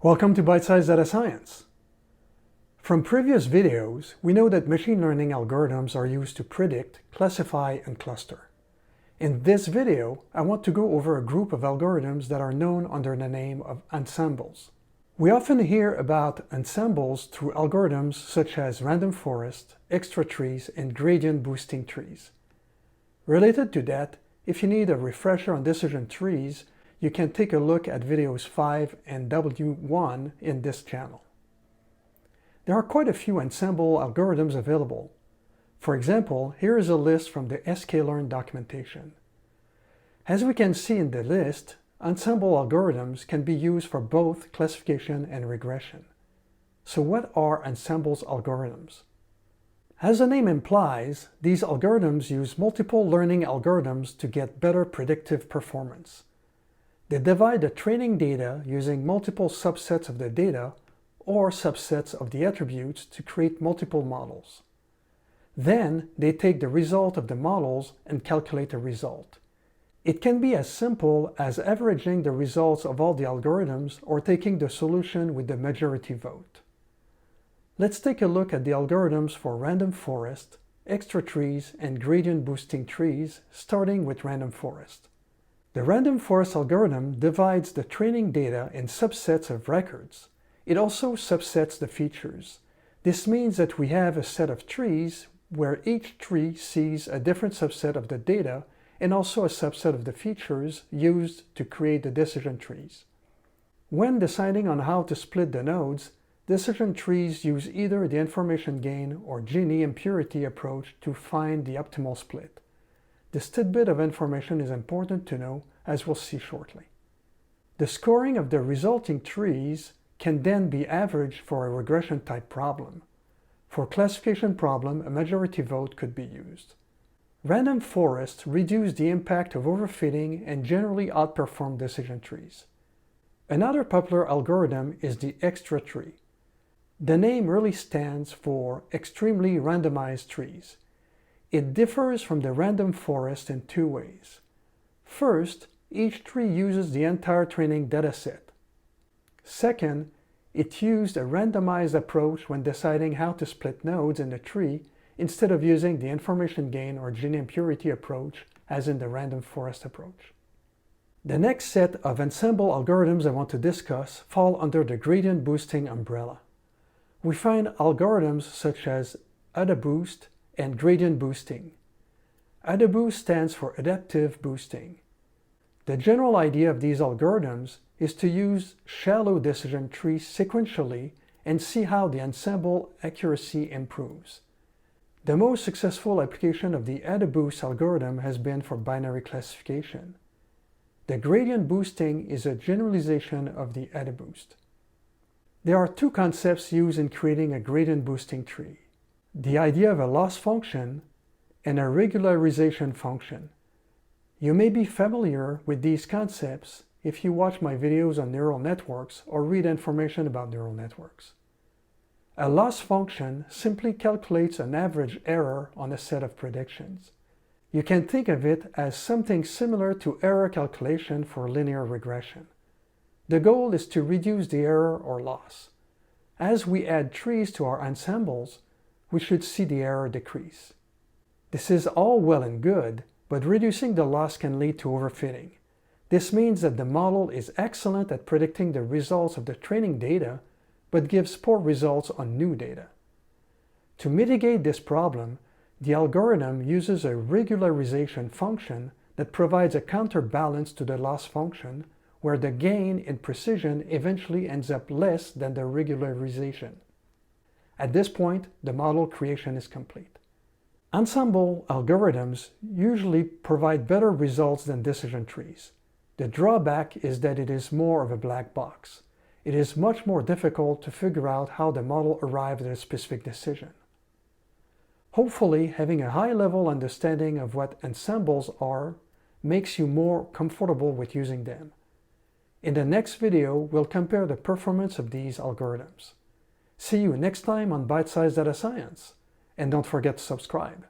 Welcome to Bite-Size Data Science. From previous videos, we know that machine learning algorithms are used to predict, classify, and cluster. In this video, I want to go over a group of algorithms that are known under the name of ensembles. We often hear about ensembles through algorithms such as random forest, extra trees, and gradient boosting trees. Related to that, if you need a refresher on decision trees, you can take a look at videos 5 and W1 in this channel. There are quite a few ensemble algorithms available. For example, here is a list from the sklearn documentation. As we can see in the list, ensemble algorithms can be used for both classification and regression. So what are ensembles algorithms? As the name implies, these algorithms use multiple learning algorithms to get better predictive performance. They divide the training data using multiple subsets of the data or subsets of the attributes to create multiple models. Then they take the result of the models and calculate a result. It can be as simple as averaging the results of all the algorithms or taking the solution with the majority vote. Let's take a look at the algorithms for random forest, extra trees, and gradient boosting trees, starting with random forest. The random forest algorithm divides the training data in subsets of records. It also subsets the features. This means that we have a set of trees where each tree sees a different subset of the data and also a subset of the features used to create the decision trees. When deciding on how to split the nodes, decision trees use either the information gain or Gini impurity approach to find the optimal split. This tidbit of information is important to know, as we'll see shortly. The scoring of the resulting trees can then be averaged for a regression type problem. For a classification problem, a majority vote could be used. Random forests reduce the impact of overfitting and generally outperform decision trees. Another popular algorithm is the extra tree. The name really stands for extremely randomized trees. It differs from the random forest in two ways. First, each tree uses the entire training dataset. Second, it used a randomized approach when deciding how to split nodes in the tree instead of using the information gain or Gini impurity approach as in the random forest approach. The next set of ensemble algorithms I want to discuss fall under the gradient boosting umbrella. We find algorithms such as AdaBoost and gradient boosting. AdaBoost stands for adaptive boosting. The general idea of these algorithms is to use shallow decision trees sequentially and see how the ensemble accuracy improves. The most successful application of the AdaBoost algorithm has been for binary classification. The gradient boosting is a generalization of the AdaBoost. There are two concepts used in creating a gradient boosting tree: the idea of a loss function and a regularization function. You may be familiar with these concepts if you watch my videos on neural networks or read information about neural networks. A loss function simply calculates an average error on a set of predictions. You can think of it as something similar to error calculation for linear regression. The goal is to reduce the error or loss. As we add trees to our ensembles, we should see the error decrease. This is all well and good, but reducing the loss can lead to overfitting. This means that the model is excellent at predicting the results of the training data, but gives poor results on new data. To mitigate this problem, the algorithm uses a regularization function that provides a counterbalance to the loss function, where the gain in precision eventually ends up less than the regularization. At this point, the model creation is complete. Ensemble algorithms usually provide better results than decision trees. The drawback is that it is more of a black box. It is much more difficult to figure out how the model arrived at a specific decision. Hopefully, having a high-level understanding of what ensembles are makes you more comfortable with using them. In the next video, we'll compare the performance of these algorithms. See you next time on Bite-Size Data Science, and don't forget to subscribe.